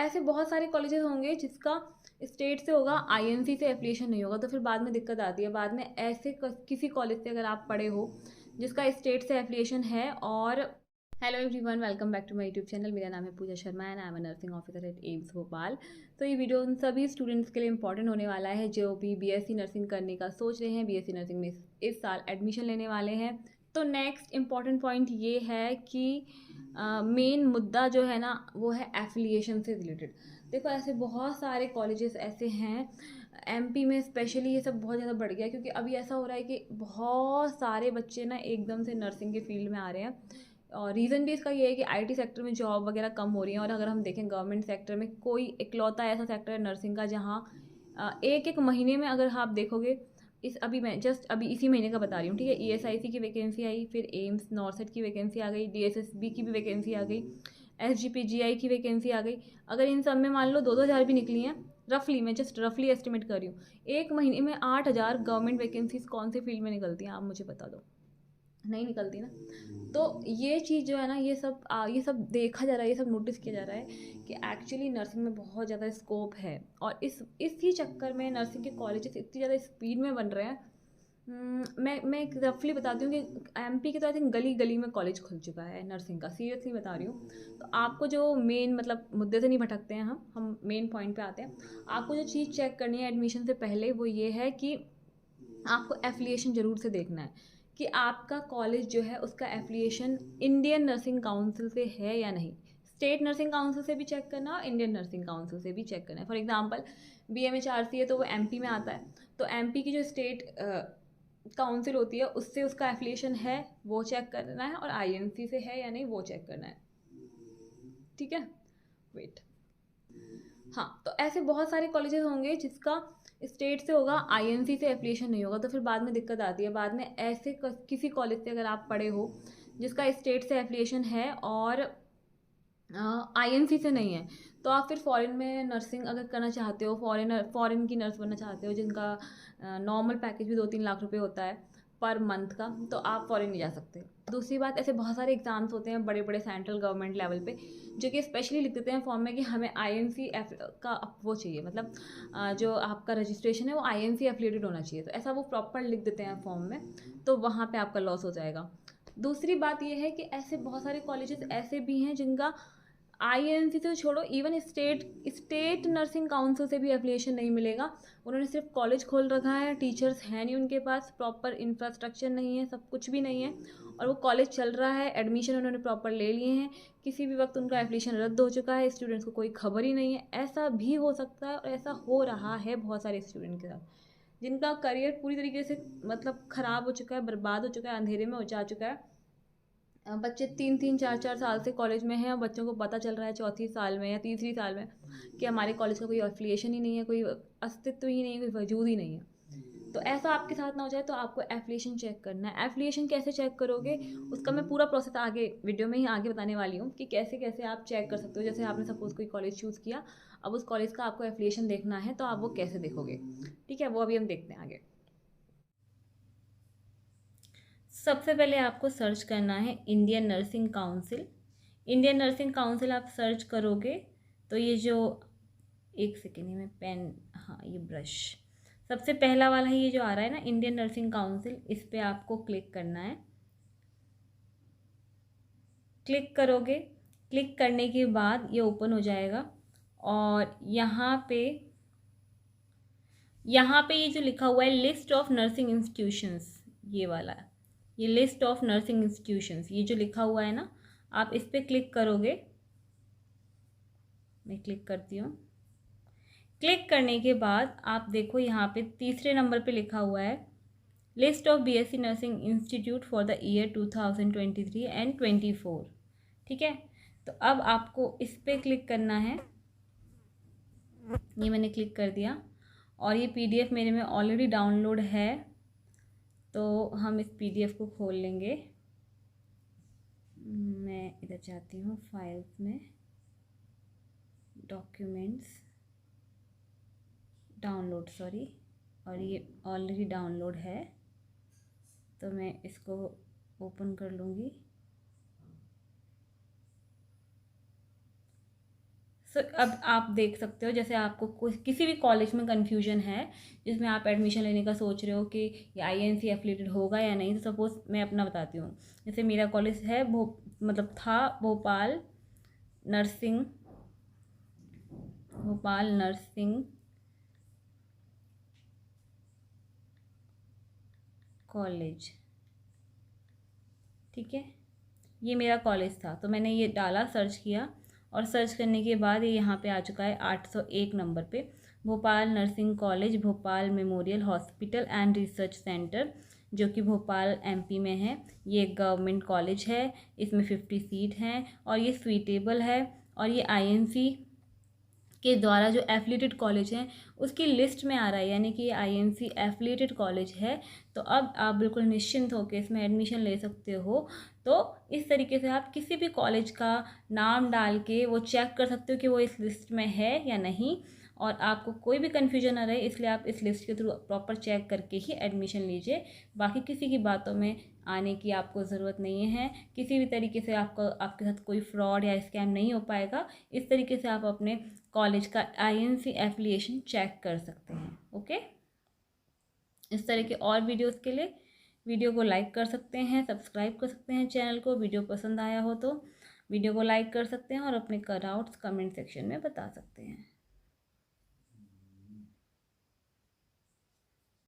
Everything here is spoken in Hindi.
ऐसे बहुत सारे कॉलेजेस होंगे जिसका स्टेट से होगा, आईएमसी से एफिलिएशन नहीं होगा, तो फिर बाद में दिक्कत आती है। बाद में ऐसे किसी कॉलेज से अगर आप पढ़े हो जिसका स्टेट से एफिलिएशन है और hello everyone, welcome back to my YouTube channel. मेरा नाम है Pooja Sharma and I am a nursing officer at AIIMS Bhopal. तो ये वीडियो उन सभी स्टूडेंट्स के लिए इंपॉर्टेंट होने वाला है जो भी बीएससी नर्सिंग करने का सोच रहे हैं, बीएससी नर्सिंग में इस साल एडमिशन लेने वाले हैं। तो नेक्स्ट इम्पॉर्टेंट पॉइंट ये है कि मेन मुद्दा जो है ना वो है एफिलिएशन से रिलेटेड। देखो, ऐसे बहुत सारे कॉलेजेस ऐसे हैं एमपी में, स्पेशली ये सब बहुत ज़्यादा बढ़ गया, क्योंकि अभी ऐसा हो रहा है कि बहुत सारे बच्चे ना एकदम से नर्सिंग के फील्ड में आ रहे हैं। और रीज़न भी इसका ये है कि आईटी सेक्टर में जॉब वगैरह कम हो रही है। और अगर हम देखें गवर्नमेंट सेक्टर में, कोई इकलौता ऐसा सेक्टर है नर्सिंग का जहाँ एक एक महीने में अगर आप देखोगे, अभी मैं जस्ट अभी इसी महीने का बता रही हूँ, ठीक है। ईएसआईसी की वैकेंसी आई, फिर एम्स नॉर्सेट की वैकेंसी आ गई, डीएसएसबी की भी वैकेंसी आ गई, एसजीपीजीआई की वैकेंसी आ गई। अगर इन सब में मान लो 2-2 हज़ार भी निकली हैं, रफली, मैं जस्ट रफली एस्टिमेट कर रही हूँ, एक महीने में 8,000 गवर्नमेंट वैकेंसीज कौन से फील्ड में निकलती हैं, आप मुझे बता दो। नहीं निकलती ना। तो ये चीज़ जो है ना, ये सब देखा जा रहा है, ये सब नोटिस किया जा रहा है कि एक्चुअली नर्सिंग में बहुत ज़्यादा स्कोप है। और इसी चक्कर में नर्सिंग के कॉलेजेस इतनी ज़्यादा स्पीड में बन रहे हैं। मैं एक रफली बताती हूँ कि एमपी के तो आई थिंक गली गली में कॉलेज खुल चुका है नर्सिंग का, सीरियसली बता रही हूँ। तो आपको जो मेन, मतलब मुद्दे से नहीं भटकते हैं, हम मेन पॉइंट पे आते हैं। आपको जो चीज़ चेक करनी है एडमिशन से पहले वो ये है कि आपको एफिलिएशन ज़रूर से देखना है कि आपका कॉलेज जो है उसका एफिलिएशन इंडियन नर्सिंग काउंसिल से है या नहीं। स्टेट नर्सिंग काउंसिल से भी चेक करना और इंडियन नर्सिंग काउंसिल से भी चेक करना है। फॉर एग्जांपल बीएमएचआरसी है तो वो एमपी में आता है, तो एमपी की जो स्टेट काउंसिल होती है उससे उसका एफिलिएशन है वो चेक करना है, और आईएमसी से है या नहीं वो चेक करना है, ठीक है। वेट, हाँ, तो ऐसे बहुत सारे कॉलेजेस होंगे जिसका स्टेट से होगा, आईएमसी से एफिलिएशन नहीं होगा, तो फिर बाद में दिक्कत आती है। बाद में ऐसे किसी कॉलेज से अगर आप पढ़े हो जिसका स्टेट से एफिलिएशन है और आईएमसी से नहीं है, तो आप फिर फॉरेन में नर्सिंग अगर करना चाहते हो, फॉरेन की नर्स बनना चाहते हो जिनका नॉर्मल पैकेज भी 2-3 लाख रुपए होता है पर मंथ का, तो आप फॉरेन नहीं जा सकते। दूसरी बात, ऐसे बहुत सारे एग्जाम्स होते हैं बड़े बड़े सेंट्रल गवर्नमेंट लेवल पे जो कि स्पेशली लिख देते हैं फॉर्म में कि हमें आईएमसी का वो चाहिए, मतलब जो आपका रजिस्ट्रेशन है वो आईएमसी एफिलिएटेड होना चाहिए, तो ऐसा वो प्रॉपर लिख देते हैं फॉर्म में, तो वहाँ पे आपका लॉस हो जाएगा। दूसरी बात ये है कि ऐसे बहुत सारे कॉलेजेस ऐसे भी हैं जिनका आईएमसी से छोड़ो, इवन स्टेट नर्सिंग काउंसिल से भी एफिलिएशन नहीं मिलेगा। उन्होंने सिर्फ कॉलेज खोल रखा है, टीचर्स हैं नहीं उनके पास, प्रॉपर इंफ्रास्ट्रक्चर नहीं है, सब कुछ भी नहीं है, और वो कॉलेज चल रहा है, एडमिशन उन्होंने प्रॉपर ले लिए हैं, किसी भी वक्त उनका एफिलिएशन रद्द हो चुका है, स्टूडेंट्स को कोई खबर ही नहीं है। ऐसा भी हो सकता है और ऐसा हो रहा है बहुत सारे स्टूडेंट के साथ जिनका करियर पूरी तरीके से मतलब ख़राब हो चुका है, बर्बाद हो चुका है, अंधेरे में जा चुका है। बच्चे 3-3 4-4 साल से कॉलेज में हैं और बच्चों को पता चल रहा है चौथी साल में या तीसरी साल में कि हमारे कॉलेज का कोई एफिलिएशन ही नहीं है, कोई अस्तित्व ही नहीं है, कोई वजूद ही नहीं है। तो ऐसा आपके साथ ना हो जाए, तो आपको एफिलिएशन चेक करना है। एफिलिएशन कैसे चेक करोगे उसका मैं पूरा प्रोसेस आगे वीडियो में ही आगे बताने वाली हूँ कि कैसे कैसे आप चेक कर सकते हो। जैसे आपने सपोज कोई कॉलेज चूज़ किया, अब उस कॉलेज का आपको एफिलिएशन देखना है, तो आप वो कैसे देखोगे, ठीक है, वो अभी हम देखते हैं आगे। सबसे पहले आपको सर्च करना है Indian nursing council. Indian nursing council आप सर्च करोगे तो ये जो, एक सेकेंड ही मैं पेन, हाँ ये ब्रश, सबसे पहला वाला ये जो आ रहा है ना इंडियन नर्सिंग काउंसिल, इस पर आपको क्लिक करना है। क्लिक करोगे, क्लिक करने के बाद ये ओपन हो जाएगा और यहाँ पे ये जो लिखा हुआ है लिस्ट ऑफ नर्सिंग इंस्टीट्यूशंस, ये वाला, ये लिस्ट ऑफ नर्सिंग इंस्टीट्यूशंस, ये जो लिखा हुआ है ना, आप इस पर क्लिक करोगे। मैं क्लिक करती हूँ। क्लिक करने के बाद आप देखो यहाँ पे तीसरे नंबर पे लिखा हुआ है list of BSc nursing institute for the year 2023 and 24, ठीक है। तो अब आपको इस पर क्लिक करना है। ये मैंने क्लिक कर दिया और ये पीडीएफ मेरे में ऑलरेडी डाउनलोड है, तो हम इस पीडीएफ को खोल लेंगे। मैं इधर जाती हूँ फाइल्स में, डॉक्यूमेंट्स, डाउनलोड, सॉरी, और ये ऑलरेडी डाउनलोड है, तो मैं इसको ओपन कर लूँगी। अब आप देख सकते हो, जैसे आपको किसी भी कॉलेज में कन्फ्यूजन है जिसमें आप एडमिशन लेने का सोच रहे हो कि ये आईएनसी एफिलेटेड होगा या नहीं, तो सपोज़ मैं अपना बताती हूँ। जैसे मेरा कॉलेज है मतलब था नर्सिंग भोपाल नर्सिंग कॉलेज, ठीक है, ये मेरा कॉलेज था। तो मैंने ये डाला, सर्च किया, और सर्च करने के बाद ये यहाँ पे आ चुका है 801 नंबर पे, Bhopal nursing college, Bhopal memorial hospital and research centre, जो कि भोपाल एमपी में है। ये एक गवर्नमेंट कॉलेज है, इसमें 50 सीट हैं और ये सुइटेबल है, और ये आईएनसी के द्वारा जो एफिलिएटेड कॉलेज हैं उसकी लिस्ट में आ रहा है, यानी कि ये आईएनसी एफिलिएटेड कॉलेज है। तो अब आप बिल्कुल निश्चिंत होकर इसमें एडमिशन ले सकते हो। तो इस तरीके से आप किसी भी कॉलेज का नाम डाल के वो चेक कर सकते हो कि वो इस लिस्ट में है या नहीं, और आपको कोई भी कन्फ्यूजन ना रहे, इसलिए आप इस लिस्ट के थ्रू प्रॉपर चेक करके ही एडमिशन लीजिए। बाकी किसी की बातों में आने की आपको ज़रूरत नहीं है। किसी भी तरीके से आपके साथ कोई फ्रॉड या स्कैम नहीं हो पाएगा। इस तरीके से आप अपने कॉलेज का आईएनसी एफिलिएशन चेक कर सकते हैं। ओके, इस तरह के और वीडियोस के लिए वीडियो को लाइक कर सकते हैं, सब्सक्राइब कर सकते हैं चैनल को। वीडियो पसंद आया हो तो वीडियो को लाइक कर सकते हैं और अपने डाउट्स कमेंट सेक्शन में बता सकते हैं।